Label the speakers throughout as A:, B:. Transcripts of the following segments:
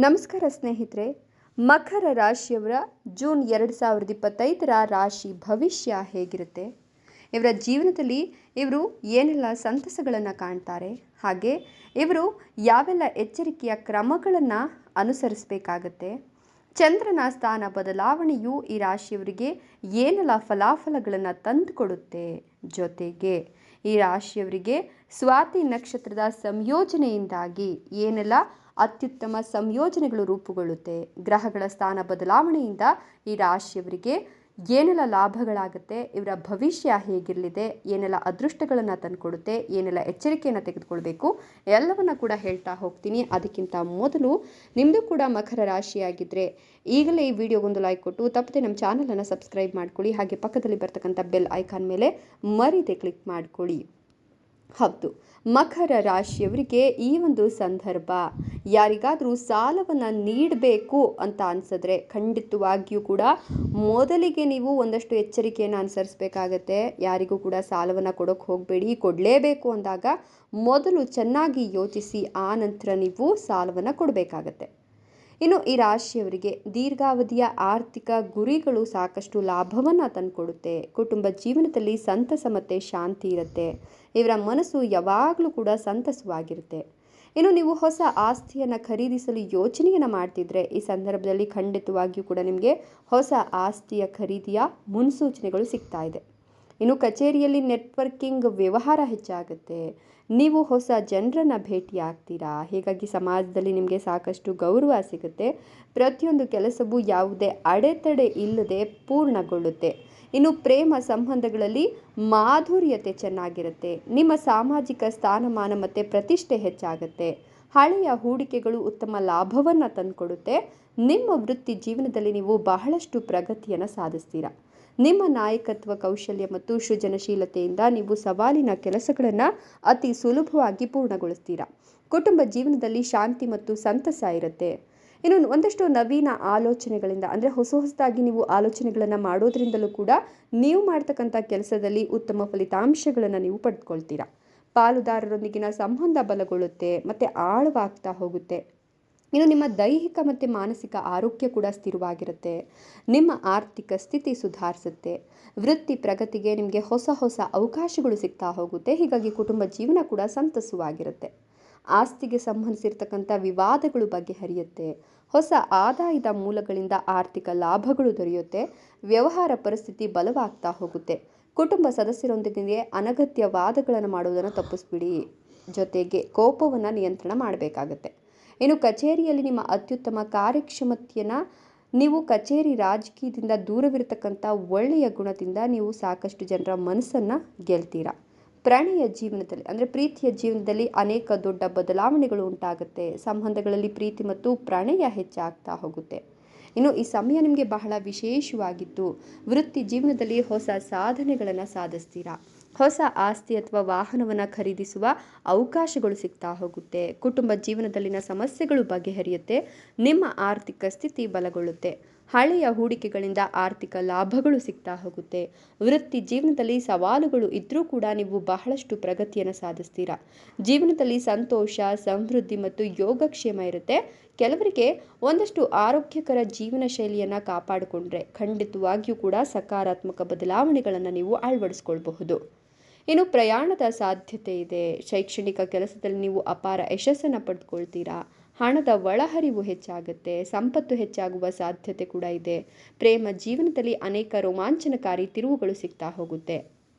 A: ನಮಸ್ಕಾರ ಸ್ನೇಹಿತರೆ. ಮಕರ ರಾಶಿಯವರ ಜೂನ್ 2025ರ ರಾಶಿ ಭವಿಷ್ಯ ಹೇಗಿರುತ್ತೆ, ಇವರ ಜೀವನದಲ್ಲಿ ಇವರು ಏನೆಲ್ಲ ಸಂತಸಗಳನ್ನು ಕಾಣ್ತಾರೆ, ಹಾಗೆ ಇವರು ಯಾವೆಲ್ಲ ಎಚ್ಚರಿಕೆಯ ಕ್ರಮಗಳನ್ನು ಅನುಸರಿಸಬೇಕಾಗತ್ತೆ, ಚಂದ್ರನ ಸ್ಥಾನ ಬದಲಾವಣೆಯು ಈ ರಾಶಿಯವರಿಗೆ ಏನೆಲ್ಲ ಫಲಾಫಲಗಳನ್ನು ತಂದುಕೊಡುತ್ತೆ, ಜೊತೆಗೆ ಈ ರಾಶಿಯವರಿಗೆ ಸ್ವಾತಿ ನಕ್ಷತ್ರದ ಸಂಯೋಜನೆಯಿಂದಾಗಿ ಏನೆಲ್ಲ ಅತ್ಯುತ್ತಮ ಸಂಯೋಜನೆಗಳು ರೂಪುಗೊಳ್ಳುತ್ತೆ, ಗ್ರಹಗಳ ಸ್ಥಾನ ಬದಲಾವಣೆಯಿಂದ ಈ ರಾಶಿಯವರಿಗೆ ಏನೆಲ್ಲ ಲಾಭಗಳಾಗುತ್ತೆ, ಇವರ ಭವಿಷ್ಯ ಹೇಗಿರಲಿದೆ, ಏನೆಲ್ಲ ಅದೃಷ್ಟಗಳನ್ನು ತಂದುಕೊಡುತ್ತೆ, ಏನೆಲ್ಲ ಎಚ್ಚರಿಕೆಯನ್ನು ತೆಗೆದುಕೊಳ್ಬೇಕು, ಎಲ್ಲವನ್ನ ಕೂಡ ಹೇಳ್ತಾ ಹೋಗ್ತೀನಿ. ಅದಕ್ಕಿಂತ ಮೊದಲು ನಿಮ್ಮದು ಕೂಡ ಮಕರ ರಾಶಿಯಾಗಿದ್ದರೆ ಈಗಲೇ ಈ ವಿಡಿಯೋಗೊಂದು ಲೈಕ್ ಕೊಟ್ಟು ತಪ್ಪದೆ ನಮ್ಮ ಚಾನಲನ್ನು ಸಬ್ಸ್ಕ್ರೈಬ್ ಮಾಡ್ಕೊಳ್ಳಿ. ಹಾಗೆ ಪಕ್ಕದಲ್ಲಿ ಬರ್ತಕ್ಕಂಥ ಬೆಲ್ ಐಕಾನ್ ಮೇಲೆ ಮರೀದೆ ಕ್ಲಿಕ್ ಮಾಡ್ಕೊಳ್ಳಿ. ಹೌದು, ಮಕರ ರಾಶಿಯವರಿಗೆ ಈ ಒಂದು ಸಂದರ್ಭ ಯಾರಿಗಾದರೂ ಸಾಲವನ್ನು ನೀಡಬೇಕು ಅಂತ ಅನಿಸಿದ್ರೆ ಖಂಡಿತವಾಗಿಯೂ ಕೂಡ ಮೊದಲಿಗೆ ನೀವು ಒಂದಷ್ಟು ಎಚ್ಚರಿಕೆಯನ್ನು ಅನುಸರಿಸಬೇಕಾಗತ್ತೆ. ಯಾರಿಗೂ ಕೂಡ ಸಾಲವನ್ನು ಕೊಡೋಕೆ ಹೋಗಬೇಡಿ. ಕೊಡಲೇಬೇಕು ಅಂದಾಗ ಮೊದಲು ಚೆನ್ನಾಗಿ ಯೋಚಿಸಿ ಆ ನಂತರ ನೀವು ಸಾಲವನ್ನು ಕೊಡಬೇಕಾಗತ್ತೆ. ಇನ್ನು ಈ ರಾಶಿಯವರಿಗೆ ದೀರ್ಘಾವಧಿಯ ಆರ್ಥಿಕ ಗುರಿಗಳು ಸಾಕಷ್ಟು ಲಾಭವನ್ನು ತಂದುಕೊಡುತ್ತೆ. ಕುಟುಂಬ ಜೀವನದಲ್ಲಿ ಸಂತಸ ಮತ್ತು ಶಾಂತಿ ಇರುತ್ತೆ. ಇವರ ಮನಸ್ಸು ಯಾವಾಗಲೂ ಕೂಡ ಸಂತಸವಾಗಿರುತ್ತೆ. ಇನ್ನು ನೀವು ಹೊಸ ಆಸ್ತಿಯನ್ನು ಖರೀದಿಸಲು ಯೋಚನೆಯನ್ನು ಮಾಡ್ತಿದ್ರೆ ಈ ಸಂದರ್ಭದಲ್ಲಿ ಖಂಡಿತವಾಗಿಯೂ ಕೂಡ ನಿಮಗೆ ಹೊಸ ಆಸ್ತಿಯ ಖರೀದಿಯ ಮುನ್ಸೂಚನೆಗಳು ಸಿಗ್ತಾ ಇದೆ. ಇನ್ನು ಕಚೇರಿಯಲ್ಲಿ ನೆಟ್ವರ್ಕಿಂಗ್ ವ್ಯವಹಾರ ಹೆಚ್ಚಾಗುತ್ತೆ. ನೀವು ಹೊಸ ಜನರನ್ನು ಭೇಟಿ ಆಗ್ತೀರಾ. ಹೀಗಾಗಿ ಸಮಾಜದಲ್ಲಿ ನಿಮಗೆ ಸಾಕಷ್ಟು ಗೌರವ ಸಿಗುತ್ತೆ. ಪ್ರತಿಯೊಂದು ಕೆಲಸವೂ ಯಾವುದೇ ಅಡೆತಡೆ ಇಲ್ಲದೆ ಪೂರ್ಣಗೊಳ್ಳುತ್ತೆ. ಇನ್ನು ಪ್ರೇಮ ಸಂಬಂಧಗಳಲ್ಲಿ ಮಾಧುರ್ಯತೆ ಚೆನ್ನಾಗಿರುತ್ತೆ. ನಿಮ್ಮ ಸಾಮಾಜಿಕ ಸ್ಥಾನಮಾನ ಮತ್ತು ಪ್ರತಿಷ್ಠೆ ಹೆಚ್ಚಾಗುತ್ತೆ. ಹಳೆಯ ಹೂಡಿಕೆಗಳು ಉತ್ತಮ ಲಾಭವನ್ನು ತಂದುಕೊಡುತ್ತೆ. ನಿಮ್ಮ ವೃತ್ತಿ ಜೀವನದಲ್ಲಿ ನೀವು ಬಹಳಷ್ಟು ಪ್ರಗತಿಯನ್ನು ಸಾಧಿಸ್ತೀರಾ. ನಿಮ್ಮ ನಾಯಕತ್ವ ಕೌಶಲ್ಯ ಮತ್ತು ಸೃಜನಶೀಲತೆಯಿಂದ ನೀವು ಸವಾಲಿನ ಕೆಲಸಗಳನ್ನು ಅತಿ ಸುಲಭವಾಗಿ ಪೂರ್ಣಗೊಳಿಸ್ತೀರಾ. ಕುಟುಂಬ ಜೀವನದಲ್ಲಿ ಶಾಂತಿ ಮತ್ತು ಸಂತಸ ಇರುತ್ತೆ. ಇನ್ನು ಒಂದಷ್ಟು ನವೀನ ಆಲೋಚನೆಗಳಿಂದ ಅಂದರೆ ಹೊಸದಾಗಿ ನೀವು ಆಲೋಚನೆಗಳನ್ನು ಮಾಡೋದ್ರಿಂದಲೂ ಕೂಡ ನೀವು ಮಾಡ್ತಕ್ಕಂಥ ಕೆಲಸದಲ್ಲಿ ಉತ್ತಮ ಫಲಿತಾಂಶಗಳನ್ನು ನೀವು ಪಡೆದುಕೊಳ್ತೀರಾ. ಪಾಲುದಾರರೊಂದಿಗಿನ ಸಂಬಂಧ ಬಲಗೊಳ್ಳುತ್ತೆ ಮತ್ತು ಆಳವಾಗ್ತಾ ಹೋಗುತ್ತೆ. ಇನ್ನು ನಿಮ್ಮ ದೈಹಿಕ ಮತ್ತು ಮಾನಸಿಕ ಆರೋಗ್ಯ ಕೂಡ ಸ್ಥಿರವಾಗಿರುತ್ತೆ. ನಿಮ್ಮ ಆರ್ಥಿಕ ಸ್ಥಿತಿ ಸುಧಾರಿಸುತ್ತೆ. ವೃತ್ತಿ ಪ್ರಗತಿಗೆ ನಿಮಗೆ ಹೊಸ ಹೊಸ ಅವಕಾಶಗಳು ಸಿಗ್ತಾ ಹೋಗುತ್ತೆ. ಹೀಗಾಗಿ ಕುಟುಂಬ ಜೀವನ ಕೂಡ ಸಂತಸವಾಗಿರುತ್ತೆ. ಆಸ್ತಿಗೆ ಸಂಬಂಧಿಸಿರ್ತಕ್ಕಂಥ ವಿವಾದಗಳು ಬಗೆಹರಿಯುತ್ತೆ. ಹೊಸ ಆದಾಯದ ಮೂಲಗಳಿಂದ ಆರ್ಥಿಕ ಲಾಭಗಳು ದೊರೆಯುತ್ತೆ. ವ್ಯವಹಾರ ಪರಿಸ್ಥಿತಿ ಬಲವಾಗ್ತಾ ಹೋಗುತ್ತೆ. ಕುಟುಂಬ ಸದಸ್ಯರೊಂದಿಗೆ ಅನಗತ್ಯ ವಾದಗಳನ್ನು ಮಾಡುವುದನ್ನು ತಪ್ಪಿಸ್ಬಿಡಿ. ಜೊತೆಗೆ ಕೋಪವನ್ನು ನಿಯಂತ್ರಣ ಮಾಡಬೇಕಾಗತ್ತೆ. ಇನ್ನು ಕಚೇರಿಯಲ್ಲಿ ನಿಮ್ಮ ಅತ್ಯುತ್ತಮ ಕಾರ್ಯಕ್ಷಮತೆಯನ್ನು ನೀವು ಕಚೇರಿ ರಾಜಕೀಯದಿಂದ ದೂರವಿರತಕ್ಕಂಥ ಒಳ್ಳೆಯ ಗುಣದಿಂದ ನೀವು ಸಾಕಷ್ಟು ಜನರ ಮನಸ್ಸನ್ನು ಗೆಲ್ತೀರಾ. ಪ್ರಣಯ ಜೀವನದಲ್ಲಿ ಅಂದರೆ ಪ್ರೀತಿಯ ಜೀವನದಲ್ಲಿ ಅನೇಕ ದೊಡ್ಡ ಬದಲಾವಣೆಗಳು ಉಂಟಾಗುತ್ತೆ. ಸಂಬಂಧಗಳಲ್ಲಿ ಪ್ರೀತಿ ಮತ್ತು ಪ್ರಣಯ ಹೆಚ್ಚಾಗ್ತಾ ಹೋಗುತ್ತೆ. ಇನ್ನು ಈ ಸಮಯ ನಿಮಗೆ ಬಹಳ ವಿಶೇಷವಾಗಿದ್ದು ವೃತ್ತಿ ಜೀವನದಲ್ಲಿ ಹೊಸ ಸಾಧನೆಗಳನ್ನು ಸಾಧಿಸ್ತೀರಾ. ಹೊಸ ಆಸ್ತಿ ಅಥವಾ ವಾಹನವನ್ನು ಖರೀದಿಸುವ ಅವಕಾಶಗಳು ಸಿಗ್ತಾ ಹೋಗುತ್ತೆ. ಕುಟುಂಬ ಜೀವನದಲ್ಲಿನ ಸಮಸ್ಯೆಗಳು ಬಗೆಹರಿಯುತ್ತೆ. ನಿಮ್ಮ ಆರ್ಥಿಕ ಸ್ಥಿತಿ ಬಲಗೊಳ್ಳುತ್ತೆ. ಹಳೆಯ ಹೂಡಿಕೆಗಳಿಂದ ಆರ್ಥಿಕ ಲಾಭಗಳು ಸಿಗ್ತಾ ಹೋಗುತ್ತೆ. ವೃತ್ತಿ ಜೀವನದಲ್ಲಿ ಸವಾಲುಗಳು ಇದ್ದರೂ ಕೂಡ ನೀವು ಬಹಳಷ್ಟು ಪ್ರಗತಿಯನ್ನು ಸಾಧಿಸ್ತೀರಾ. ಜೀವನದಲ್ಲಿ ಸಂತೋಷ, ಸಮೃದ್ಧಿ ಮತ್ತು ಯೋಗಕ್ಷೇಮ ಇರುತ್ತೆ. ಕೆಲವರಿಗೆ ಒಂದಷ್ಟು ಆರೋಗ್ಯಕರ ಜೀವನ ಶೈಲಿಯನ್ನು ಕಾಪಾಡಿಕೊಂಡ್ರೆ ಖಂಡಿತವಾಗಿಯೂ ಕೂಡ ಸಕಾರಾತ್ಮಕ ಬದಲಾವಣೆಗಳನ್ನು ನೀವು ಅಳವಡಿಸ್ಕೊಳ್ಬಹುದು. ಇನ್ನು ಪ್ರಯಾಣದ ಸಾಧ್ಯತೆ ಇದೆ. ಶೈಕ್ಷಣಿಕ ಕೆಲಸದಲ್ಲಿ ನೀವು ಅಪಾರ ಯಶಸ್ಸನ್ನು ಪಡೆದುಕೊಳ್ತೀರಾ. ಹಣದ ಒಳಹರಿವು ಹೆಚ್ಚಾಗುತ್ತೆ. ಸಂಪತ್ತು ಹೆಚ್ಚಾಗುವ ಸಾಧ್ಯತೆ ಕೂಡ ಇದೆ. ಪ್ರೇಮ ಜೀವನದಲ್ಲಿ ಅನೇಕ ರೋಮಾಂಚನಕಾರಿ ತಿರುವುಗಳು ಸಿಗ್ತಾ ಹೋಗುತ್ತೆ.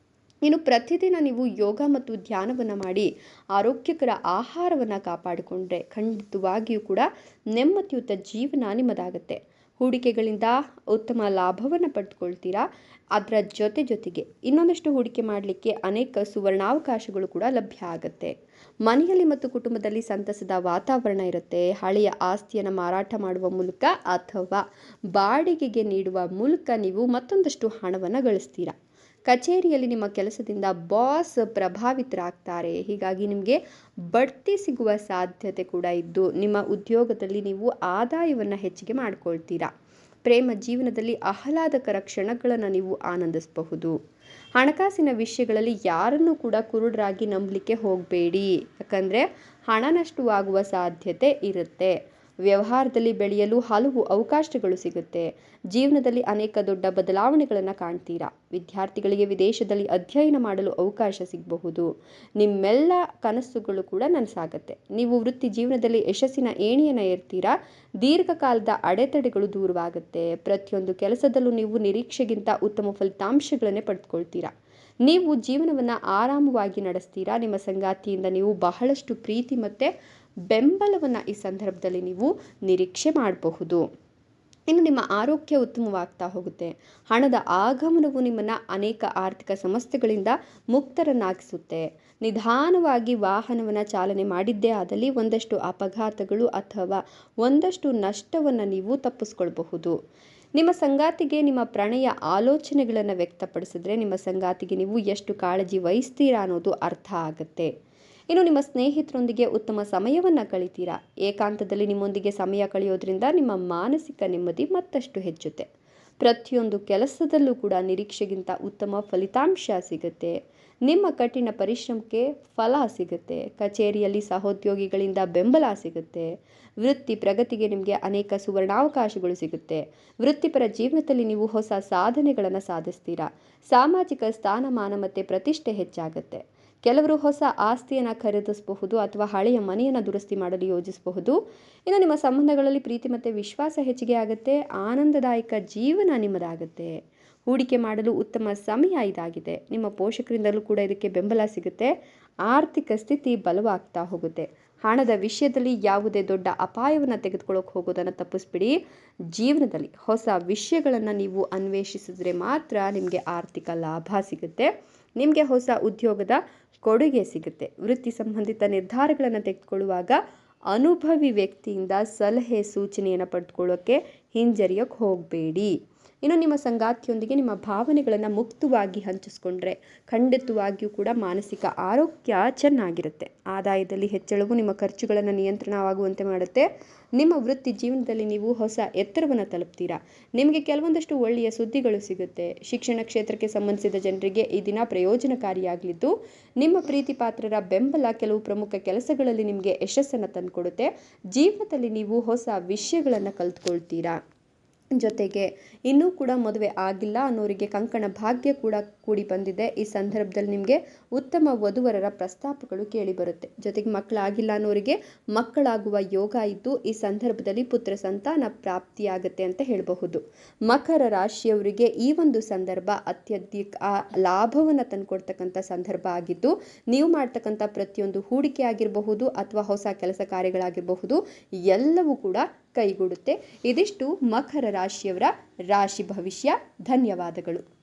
A: ಇನ್ನು ಪ್ರತಿದಿನ ನೀವು ಯೋಗ ಮತ್ತು ಧ್ಯಾನವನ್ನು ಮಾಡಿ ಆರೋಗ್ಯಕರ ಆಹಾರವನ್ನು ಕಾಪಾಡಿಕೊಂಡ್ರೆ ಖಂಡಿತವಾಗಿಯೂ ಕೂಡ ನೆಮ್ಮದಿಯುತ ಜೀವನ ನಿಮ್ಮದಾಗುತ್ತೆ. ಹೂಡಿಕೆಗಳಿಂದ ಉತ್ತಮ ಲಾಭವನ್ನು ಪಡೆದುಕೊಳ್ತೀರಾ. ಅದರ ಜೊತೆಗೆ ಇನ್ನೊಂದಷ್ಟು ಹೂಡಿಕೆ ಮಾಡಲಿಕ್ಕೆ ಅನೇಕ ಸುವರ್ಣಾವಕಾಶಗಳು ಕೂಡ ಲಭ್ಯ ಆಗುತ್ತೆ. ಮನೆಯಲ್ಲಿ ಮತ್ತು ಕುಟುಂಬದಲ್ಲಿ ಸಂತಸದ ವಾತಾವರಣ ಇರುತ್ತೆ. ಹಳೆಯ ಆಸ್ತಿಯನ್ನು ಮಾರಾಟ ಮಾಡುವ ಮೂಲಕ ಅಥವಾ ಬಾಡಿಗೆಗೆ ನೀಡುವ ಮೂಲಕ ನೀವು ಮತ್ತೊಂದಷ್ಟು ಹಣವನ್ನು ಗಳಿಸ್ತೀರಾ. ಕಚೇರಿಯಲ್ಲಿ ನಿಮ್ಮ ಕೆಲಸದಿಂದ ಬಾಸ್ ಪ್ರಭಾವಿತರಾಗ್ತಾರೆ. ಹೀಗಾಗಿ ನಿಮಗೆ ಬಡ್ತಿ ಸಿಗುವ ಸಾಧ್ಯತೆ ಕೂಡ ಇದ್ದು ನಿಮ್ಮ ಉದ್ಯೋಗದಲ್ಲಿ ನೀವು ಆದಾಯವನ್ನು ಹೆಚ್ಚಿಗೆ ಮಾಡ್ಕೊಳ್ತೀರಾ. ಪ್ರೇಮ ಜೀವನದಲ್ಲಿ ಆಹ್ಲಾದಕರ ಕ್ಷಣಗಳನ್ನು ನೀವು ಆನಂದಿಸಬಹುದು. ಹಣಕಾಸಿನ ವಿಷಯಗಳಲ್ಲಿ ಯಾರನ್ನೂ ಕೂಡ ಕುರುಡರಾಗಿ ನಂಬಲಿಕ್ಕೆ ಹೋಗಬೇಡಿ. ಯಾಕಂದರೆ ಹಣ ನಷ್ಟವಾಗುವ ಸಾಧ್ಯತೆ ಇರುತ್ತೆ. ವ್ಯವಹಾರದಲ್ಲಿ ಬೆಳೆಯಲು ಹಲವು ಅವಕಾಶಗಳು ಸಿಗುತ್ತೆ. ಜೀವನದಲ್ಲಿ ಅನೇಕ ದೊಡ್ಡ ಬದಲಾವಣೆಗಳನ್ನು ಕಾಣ್ತೀರಾ. ವಿದ್ಯಾರ್ಥಿಗಳಿಗೆ ವಿದೇಶದಲ್ಲಿ ಅಧ್ಯಯನ ಮಾಡಲು ಅವಕಾಶ ಸಿಗಬಹುದು. ನಿಮ್ಮೆಲ್ಲ ಕನಸುಗಳು ಕೂಡ ನನಸಾಗತ್ತೆ. ನೀವು ವೃತ್ತಿ ಜೀವನದಲ್ಲಿ ಯಶಸ್ಸಿನ ಏಣಿಯನ್ನು ಏರ್ತೀರಾ. ದೀರ್ಘಕಾಲದ ಅಡೆತಡೆಗಳು ದೂರವಾಗುತ್ತೆ. ಪ್ರತಿಯೊಂದು ಕೆಲಸದಲ್ಲೂ ನೀವು ನಿರೀಕ್ಷೆಗಿಂತ ಉತ್ತಮ ಫಲಿತಾಂಶಗಳನ್ನೇ ಪಡೆದುಕೊಳ್ತೀರಾ. ನೀವು ಜೀವನವನ್ನು ಆರಾಮವಾಗಿ ನಡೆಸ್ತೀರಾ. ನಿಮ್ಮ ಸಂಗಾತಿಯಿಂದ ನೀವು ಬಹಳಷ್ಟು ಪ್ರೀತಿ ಮತ್ತು ಬೆಂಬಲವನ್ನು ಈ ಸಂದರ್ಭದಲ್ಲಿ ನೀವು ನಿರೀಕ್ಷೆ ಮಾಡಬಹುದು. ಇನ್ನು ನಿಮ್ಮ ಆರೋಗ್ಯ ಉತ್ತಮವಾಗ್ತಾ ಹೋಗುತ್ತೆ. ಹಣದ ಆಗಮನವು ನಿಮ್ಮನ್ನು ಅನೇಕ ಆರ್ಥಿಕ ಸಮಸ್ಯೆಗಳಿಂದ ಮುಕ್ತರನ್ನಾಗಿಸುತ್ತೆ. ನಿಧಾನವಾಗಿ ವಾಹನವನ್ನು ಚಾಲನೆ ಮಾಡಿದ್ದೇ ಆದಲ್ಲಿ ಒಂದಷ್ಟು ಅಪಘಾತಗಳು ಅಥವಾ ಒಂದಷ್ಟು ನಷ್ಟವನ್ನು ನೀವು ತಪ್ಪಿಸ್ಕೊಳ್ಬಹುದು. ನಿಮ್ಮ ಸಂಗಾತಿಗೆ ನಿಮ್ಮ ಪ್ರಣಯ ಆಲೋಚನೆಗಳನ್ನು ವ್ಯಕ್ತಪಡಿಸಿದ್ರೆ ನಿಮ್ಮ ಸಂಗಾತಿಗೆ ನೀವು ಎಷ್ಟು ಕಾಳಜಿ ವಹಿಸ್ತೀರಾ ಅನ್ನೋದು ಅರ್ಥ ಆಗುತ್ತೆ. ಇನ್ನು ನಿಮ್ಮ ಸ್ನೇಹಿತರೊಂದಿಗೆ ಉತ್ತಮ ಸಮಯವನ್ನು ಕಳಿತೀರಾ. ಏಕಾಂತದಲ್ಲಿ ನಿಮ್ಮೊಂದಿಗೆ ಸಮಯ ಕಳೆಯೋದ್ರಿಂದ ನಿಮ್ಮ ಮಾನಸಿಕ ನೆಮ್ಮದಿ ಮತ್ತಷ್ಟು ಹೆಚ್ಚುತ್ತೆ. ಪ್ರತಿಯೊಂದು ಕೆಲಸದಲ್ಲೂ ಕೂಡ ನಿರೀಕ್ಷೆಗಿಂತ ಉತ್ತಮ ಫಲಿತಾಂಶ ಸಿಗುತ್ತೆ. ನಿಮ್ಮ ಕಠಿಣ ಪರಿಶ್ರಮಕ್ಕೆ ಫಲ ಸಿಗುತ್ತೆ. ಕಚೇರಿಯಲ್ಲಿ ಸಹೋದ್ಯೋಗಿಗಳಿಂದ ಬೆಂಬಲ ಸಿಗುತ್ತೆ. ವೃತ್ತಿ ಪ್ರಗತಿಗೆ ನಿಮಗೆ ಅನೇಕ ಸುವರ್ಣಾವಕಾಶಗಳು ಸಿಗುತ್ತೆ. ವೃತ್ತಿಪರ ಜೀವನದಲ್ಲಿ ನೀವು ಹೊಸ ಸಾಧನೆಗಳನ್ನು ಸಾಧಿಸ್ತೀರಾ. ಸಾಮಾಜಿಕ ಸ್ಥಾನಮಾನ ಮತ್ತು ಪ್ರತಿಷ್ಠೆ ಹೆಚ್ಚಾಗುತ್ತೆ. ಕೆಲವರು ಹೊಸ ಆಸ್ತಿಯನ್ನು ಖರೀದಿಸಬಹುದು ಅಥವಾ ಹಳೆಯ ಮನೆಯನ್ನು ದುರಸ್ತಿ ಮಾಡಲು ಯೋಜಿಸಬಹುದು. ಇನ್ನು ನಿಮ್ಮ ಸಂಬಂಧಗಳಲ್ಲಿ ಪ್ರೀತಿ ಮತ್ತು ವಿಶ್ವಾಸ ಹೆಚ್ಚಿಗೆ ಆಗುತ್ತೆ. ಆನಂದದಾಯಕ ಜೀವನ ನಿಮ್ಮದಾಗುತ್ತೆ. ಹೂಡಿಕೆ ಮಾಡಲು ಉತ್ತಮ ಸಮಯ ಇದಾಗಿದೆ. ನಿಮ್ಮ ಪೋಷಕರಿಂದಲೂ ಕೂಡ ಇದಕ್ಕೆ ಬೆಂಬಲ ಸಿಗುತ್ತೆ. ಆರ್ಥಿಕ ಸ್ಥಿತಿ ಬಲವಾಗ್ತಾ ಹೋಗುತ್ತೆ. ಹಣದ ವಿಷಯದಲ್ಲಿ ಯಾವುದೇ ದೊಡ್ಡ ಅಪಾಯವನ್ನು ತೆಗೆದುಕೊಳ್ಳೋಕೆ ಹೋಗೋದನ್ನು ತಪ್ಪಿಸ್ಬಿಡಿ. ಜೀವನದಲ್ಲಿ ಹೊಸ ವಿಷಯಗಳನ್ನು ನೀವು ಅನ್ವೇಷಿಸಿದ್ರೆ ಮಾತ್ರ ನಿಮಗೆ ಆರ್ಥಿಕ ಲಾಭ ಸಿಗುತ್ತೆ. ನಿಮಗೆ ಹೊಸ ಉದ್ಯೋಗದ ಕೊಡುಗೆ ಸಿಗುತ್ತೆ. ವೃತ್ತಿ ಸಂಬಂಧಿತ ನಿರ್ಧಾರಗಳನ್ನು ತೆಗೆದುಕೊಳ್ಳುವಾಗ ಅನುಭವಿ ವ್ಯಕ್ತಿಯಿಂದ ಸಲಹೆ ಸೂಚನೆಯನ್ನು ಪಡೆದುಕೊಳ್ಳೋಕ್ಕೆ ಹಿಂಜರಿಯೋಕ್ಕೆ ಹೋಗಬೇಡಿ. ಇನ್ನು ನಿಮ್ಮ ಸಂಗಾತಿಯೊಂದಿಗೆ ನಿಮ್ಮ ಭಾವನೆಗಳನ್ನು ಮುಕ್ತವಾಗಿ ಹಂಚಿಸ್ಕೊಂಡ್ರೆ ಖಂಡಿತವಾಗಿಯೂ ಕೂಡ ಮಾನಸಿಕ ಆರೋಗ್ಯ ಚೆನ್ನಾಗಿರುತ್ತೆ. ಆದಾಯದಲ್ಲಿ ಹೆಚ್ಚಳವು ನಿಮ್ಮ ಖರ್ಚುಗಳನ್ನು ನಿಯಂತ್ರಣವಾಗುವಂತೆ ಮಾಡುತ್ತೆ. ನಿಮ್ಮ ವೃತ್ತಿ ಜೀವನದಲ್ಲಿ ನೀವು ಹೊಸ ಎತ್ತರವನ್ನು ತಲುಪ್ತೀರಾ. ನಿಮಗೆ ಕೆಲವೊಂದಷ್ಟು ಒಳ್ಳೆಯ ಸುದ್ದಿಗಳು ಸಿಗುತ್ತೆ. ಶಿಕ್ಷಣ ಕ್ಷೇತ್ರಕ್ಕೆ ಸಂಬಂಧಿಸಿದ ಜನರಿಗೆ ಈ ದಿನ ಪ್ರಯೋಜನಕಾರಿಯಾಗಲಿದ್ದು ನಿಮ್ಮ ಪ್ರೀತಿ ಪಾತ್ರರ ಬೆಂಬಲ ಕೆಲವು ಪ್ರಮುಖ ಕೆಲಸಗಳಲ್ಲಿ ನಿಮಗೆ ಯಶಸ್ಸನ್ನು ತಂದುಕೊಡುತ್ತೆ. ಜೀವನದಲ್ಲಿ ನೀವು ಹೊಸ ವಿಷಯಗಳನ್ನು ಕಲಿತ್ಕೊಳ್ತೀರಾ. ಜೊತೆಗೆ ಇನ್ನೂ ಕೂಡ ಮದುವೆ ಆಗಿಲ್ಲ ಅನ್ನೋರಿಗೆ ಕಂಕಣ ಭಾಗ್ಯ ಕೂಡ ಕೂಡಿ ಬಂದಿದೆ. ಈ ಸಂದರ್ಭದಲ್ಲಿ ನಿಮಗೆ ಉತ್ತಮ ವಧುವರರ ಪ್ರಸ್ತಾಪಗಳು ಕೇಳಿ ಬರುತ್ತೆ. ಜೊತೆಗೆ ಮಕ್ಕಳಾಗಿಲ್ಲ ಅನ್ನೋರಿಗೆ ಮಕ್ಕಳಾಗುವ ಯೋಗ ಇದ್ದು ಈ ಸಂದರ್ಭದಲ್ಲಿ ಪುತ್ರ ಸಂತಾನ ಪ್ರಾಪ್ತಿಯಾಗುತ್ತೆ ಅಂತ ಹೇಳಬಹುದು. ಮಕರ ರಾಶಿಯವರಿಗೆ ಈ ಒಂದು ಸಂದರ್ಭ ಅತ್ಯಧಿಕ ಲಾಭವನ್ನು ತಂದುಕೊಡ್ತಕ್ಕಂಥ ಸಂದರ್ಭ ಆಗಿದ್ದು ನೀವು ಮಾಡ್ತಕ್ಕಂಥ ಪ್ರತಿಯೊಂದು ಹೂಡಿಕೆ ಆಗಿರಬಹುದು ಅಥವಾ ಹೊಸ ಕೆಲಸ ಕಾರ್ಯಗಳಾಗಿರಬಹುದು ಎಲ್ಲವೂ ಕೂಡ ಕೈಗೂಡುತ್ತೆ. ಇದಿಷ್ಟು ಮಕರ ರಾಶಿಯವರ ರಾಶಿ ಭವಿಷ್ಯ. ಧನ್ಯವಾದಗಳು.